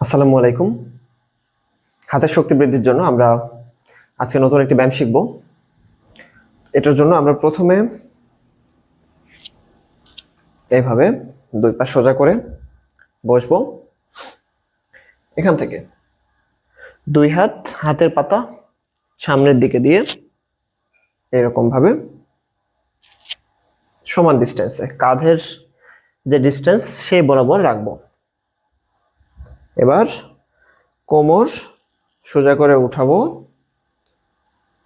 আসসালামু আলাইকুম। হাতের শক্তি বৃদ্ধির জন্য আমরা আজকে নতুন একটি ব্যায়াম শিখব। এটার জন্য আমরা প্রথমে এইভাবে দুই পা সোজা করে বসবো। এখান থেকে দুই হাত হাতের পাতা সামনের দিকে দিয়ে এরকম ভাবে সমান ডিস্টেন্সে কাঁধের যে ডিস্টেন্স সেই বরাবর রাখবো। এবার কোমর সোজা করে উঠাবো,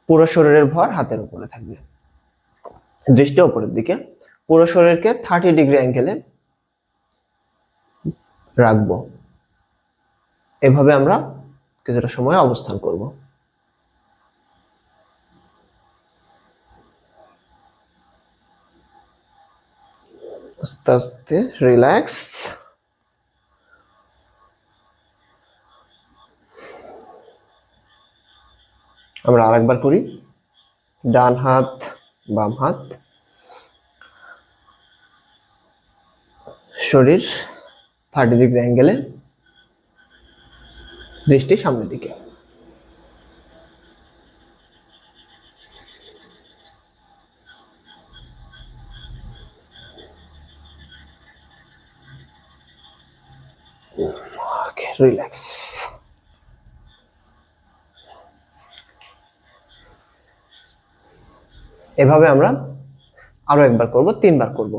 পুরো শরীরের ভর হাতের উপরে থাকবে, দৃষ্টি উপরের দিকে। পুরো শরীরকে 30 ডিগ্রি অ্যাঙ্গেলে রাখবো। এভাবে আমরা কিছুটা সময় অবস্থান করব। আস্তে আস্তে রিল্যাক্স। আমরা আরেকবার করি। ডান হাত বাম হাত, শরীর 30 ডিগ্রি অ্যাঙ্গেলে, দৃষ্টি সামনের দিকে। রিল্যাক্স। এভাবে আমরা আরো একবার করব, 3 বার করব।